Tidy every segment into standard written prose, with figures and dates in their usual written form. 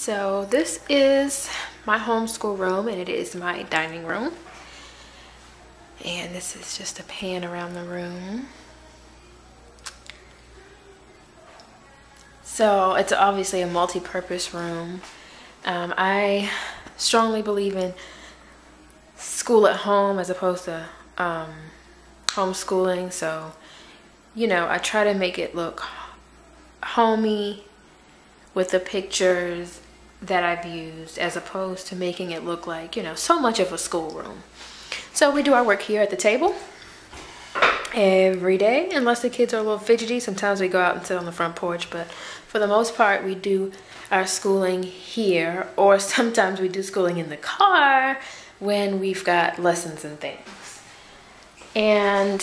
So this is my homeschool room, and it is my dining room. And this is just a pan around the room. So it's obviously a multi-purpose room. I strongly believe in school at home as opposed to homeschooling. So, you know, I try to make it look homey with the pictures that I've used, as opposed to making it look like, you know, so much of a schoolroom. So we do our work here at the table every day, unless the kids are a little fidgety. Sometimes we go out and sit on the front porch, but for the most part we do our schooling here, or sometimes we do schooling in the car when we've got lessons and things. And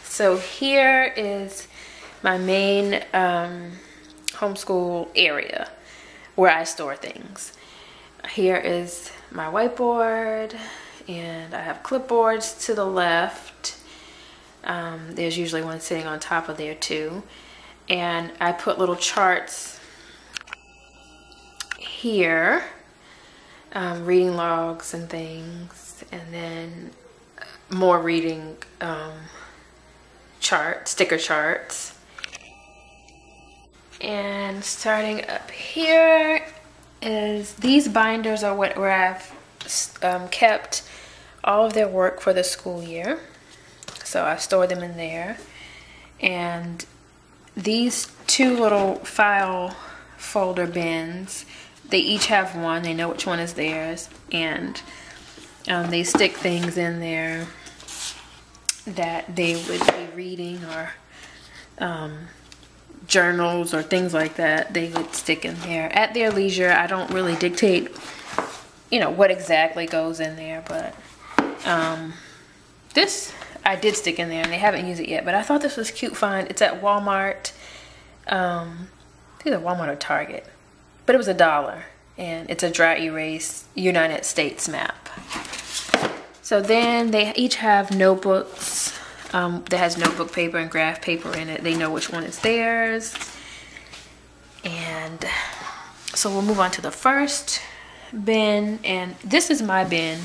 so here is my main homeschool area where I store things. Here is my whiteboard, and I have clipboards to the left. There's usually one sitting on top of there too. And I put little charts here, reading logs and things, and then more reading sticker charts. And starting up here is these binders are where I've kept all of their work for the school year. So I store them in there. And these two little file folder bins, they each have one. They know which one is theirs. And they stick things in there that they would be reading, or journals or things like that. They would stick in there at their leisure. I don't really dictate, you know, what exactly goes in there, but this I did stick in there, and they haven't used it yet, but I thought this was cute find. It's at Walmart. I think it's Walmart or Target, but it was $1, and it's a dry erase United States map. So then they each have notebooks that has notebook paper and graph paper in it. They know which one is theirs. And so we'll move on to the first bin, and this is my bin.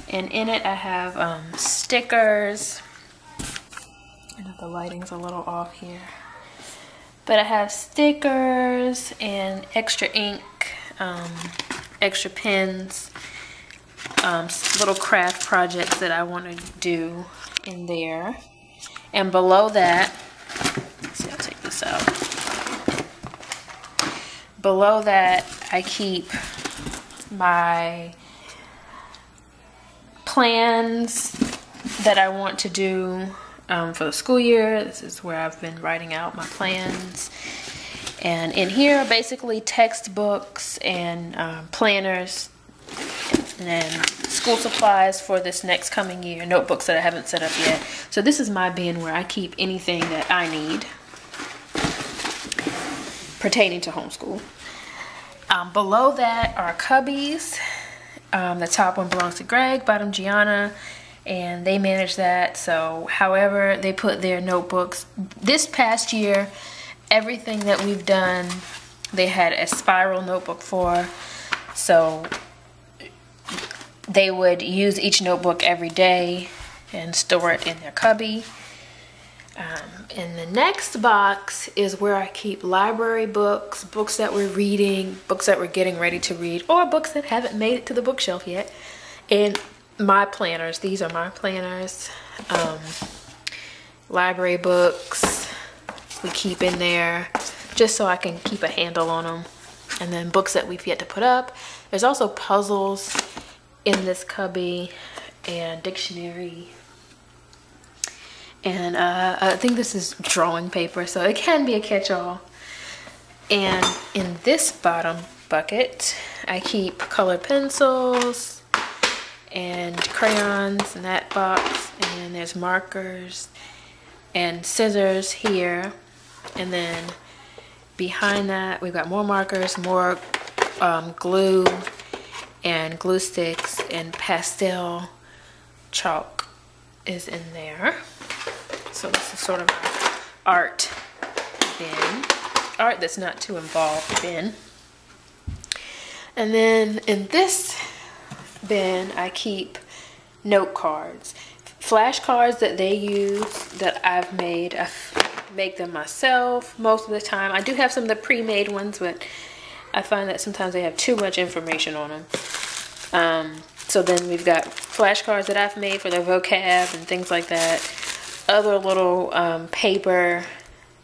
And in it I have stickers. I know the lighting's a little off here, but I have stickers and extra ink, extra pens, little craft projects that I want to do in there. And below that, let's see, I'll take this out. Below that I keep my plans that I want to do for the school year. This is where I've been writing out my plans. And in here are basically textbooks and planners, and then school supplies for this next coming year, notebooks that I haven't set up yet. So this is my bin where I keep anything that I need pertaining to homeschool. Below that are cubbies. The top one belongs to Greg, bottom Gianna, and they manage that. So however they put their notebooks, this past year, everything that we've done, they had a spiral notebook for. So they would use each notebook every day and store it in their cubby. And the next box is where I keep library books, books that we're reading, books that we're getting ready to read, or books that haven't made it to the bookshelf yet. And my planners, these are my planners. Library books we keep in there just so I can keep a handle on them. And then books that we've yet to put up. There's also puzzles in this cubby, and dictionary. And I think this is drawing paper, so it can be a catch-all. And in this bottom bucket, I keep colored pencils and crayons in that box. And then there's markers and scissors here. And then behind that, we've got more markers, more glue and glue sticks, and pastel chalk is in there. So this is sort of an art bin, art that's not too involved bin. And then in this bin, I keep note cards. Flashcards that they use that I've made. I make them myself most of the time. I do have some of the pre-made ones, but I find that sometimes they have too much information on them. So then we've got flashcards that I've made for the vocab and things like that. Other little paper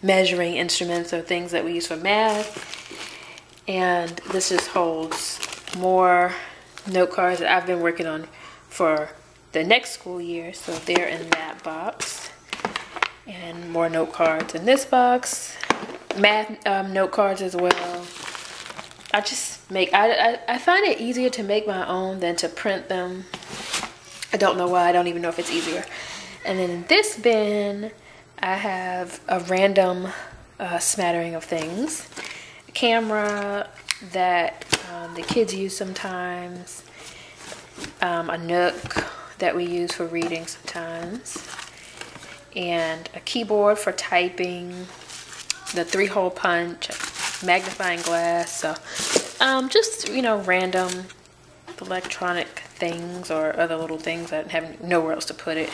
measuring instruments or things that we use for math. And this just holds more note cards that I've been working on for the next school year. So they're in that box. And more note cards in this box. Math note cards as well. I just make, I find it easier to make my own than to print them. I don't know why. I don't even know if it's easier. And then in this bin, I have a random smattering of things. A camera that the kids use sometimes. A Nook that we use for reading sometimes. And a keyboard for typing. The 3-hole punch. Magnifying glass. So just, you know, random electronic things or other little things that have nowhere else to put it.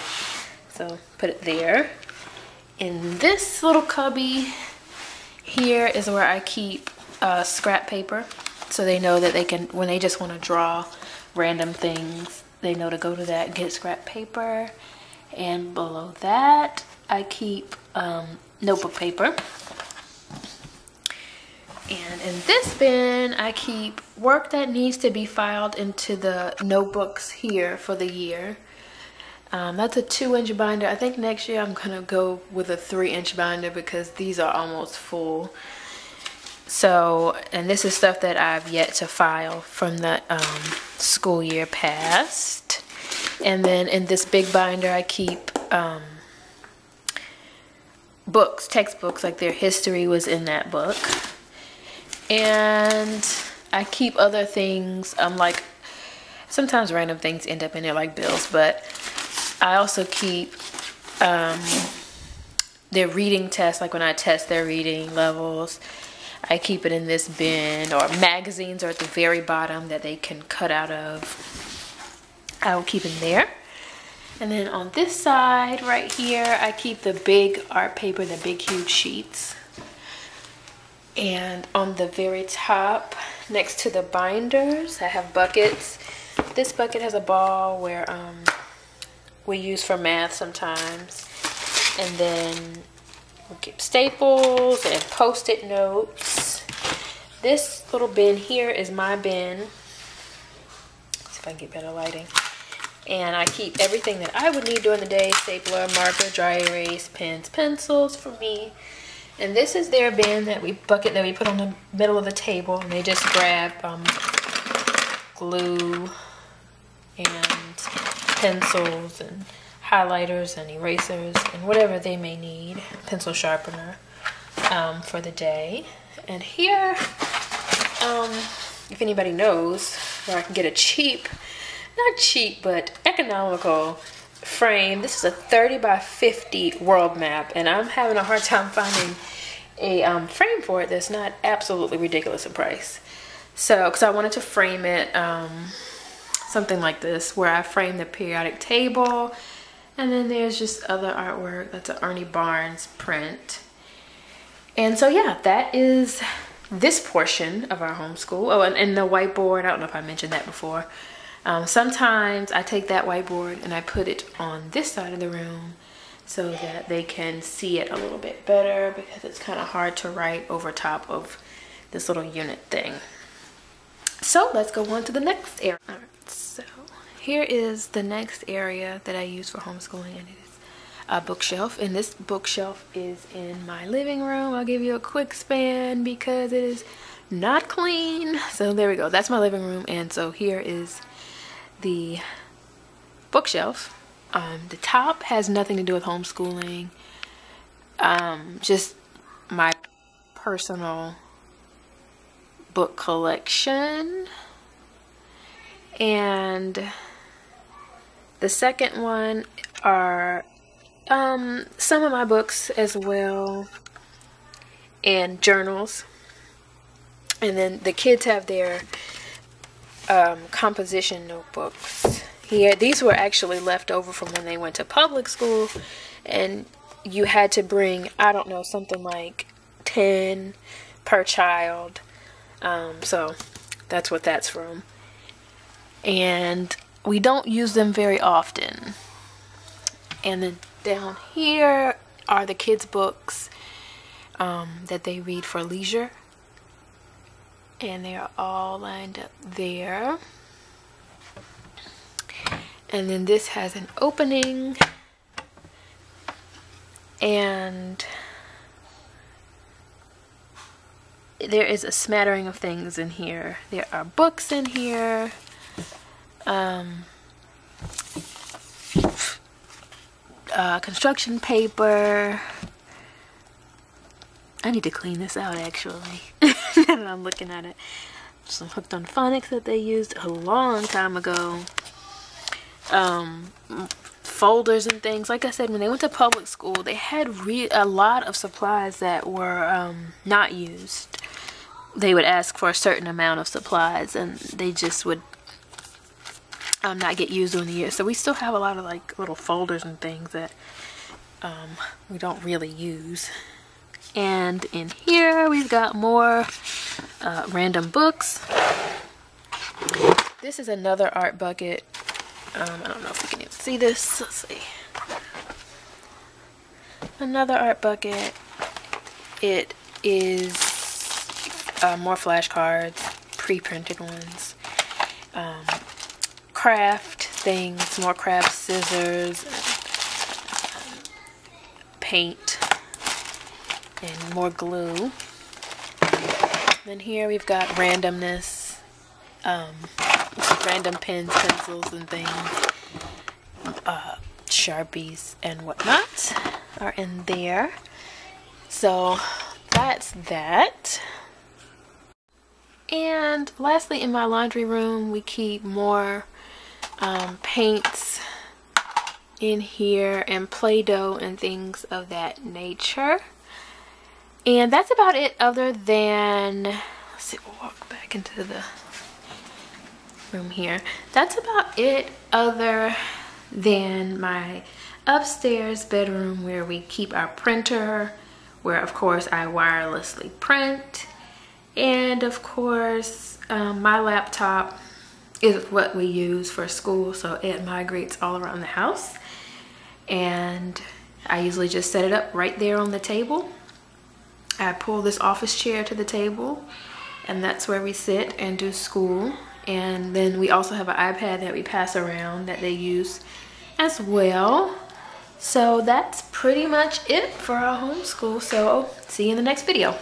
So put it there. In this little cubby here is where I keep scrap paper, so they know that they can, when they just want to draw random things, they know to go to that, get scrap paper. And below that I keep notebook paper. And in this bin, I keep work that needs to be filed into the notebooks here for the year. That's a 2-inch binder. I think next year I'm gonna go with a 3-inch binder because these are almost full. So, and this is stuff that I've yet to file from the school year past. And then in this big binder, I keep books, textbooks, like their history was in that book. And I keep other things, like sometimes random things end up in there like bills, but I also keep their reading tests, like when I test their reading levels, I keep it in this bin, or magazines are at the very bottom that they can cut out of. I will keep in there. And then on this side right here, I keep the big art paper, the big huge sheets. And on the very top, next to the binders, I have buckets. This bucket has a ball where we use for math sometimes. And then we keep staples and post-it notes. This little bin here is my bin. Let's see if I can get better lighting. And I keep everything that I would need during the day: stapler, marker, dry erase, pens, pencils for me. And this is their bin, bucket that we put on the middle of the table, and they just grab glue and pencils and highlighters and erasers and whatever they may need, pencil sharpener for the day. And here, if anybody knows where I can get a cheap, not cheap, but economical frame. This is a 30 by 50 world map, and I'm having a hard time finding a frame for it that's not absolutely ridiculous in price. So, because I wanted to frame it something like this, where I frame the periodic table, and then there's just other artwork. That's an Ernie Barnes print. And so yeah, that is this portion of our homeschool. Oh, and the whiteboard, I don't know if I mentioned that before. Sometimes I take that whiteboard and I put it on this side of the room so that they can see it a little bit better, because it's kind of hard to write over top of this little unit thing. So let's go on to the next area. All right, so here is the next area that I use for homeschooling, and it is a bookshelf. And this bookshelf is in my living room. I'll give you a quick span because it is not clean. So there we go. That's my living room. And so here is the bookshelf. The top has nothing to do with homeschooling. Just my personal book collection. And the second one are some of my books as well, and journals. And then the kids have their composition notebooks. Here, these were actually left over from when they went to public school, and you had to bring, I don't know, something like 10 per child. So that's what that's from. And we don't use them very often. And then down here are the kids' books that they read for leisure. And they are all lined up there. And then this has an opening. And there is a smattering of things in here. There are books in here. Construction paper. I need to clean this out actually. Now that I'm looking at it. Some Hooked on Phonics that they used a long time ago. Folders and things. Like I said, when they went to public school, they had a lot of supplies that were not used. They would ask for a certain amount of supplies, and they just would not get used during the year. So we still have a lot of like little folders and things that we don't really use. And in here we've got more random books. This is another art bucket. I don't know if you can even see this. Let's see. Another art bucket. It is more flashcards, pre-printed ones. Craft things, more craft scissors, paint, and more glue. Then here we've got randomness, random pens, pencils, and things. Sharpies and whatnot are in there. So that's that. And lastly, in my laundry room, we keep more paints in here and Play-Doh and things of that nature. And that's about it, other than, let's see, we'll walk back into the room here. That's about it, other than my upstairs bedroom where we keep our printer, where of course I wirelessly print. And of course, my laptop is what we use for school, so it migrates all around the house. And I usually just set it up right there on the table. I pull this office chair to the table, and that's where we sit and do school. And then we also have an iPad that we pass around that they use as well. So that's pretty much it for our homeschool. So see you in the next video.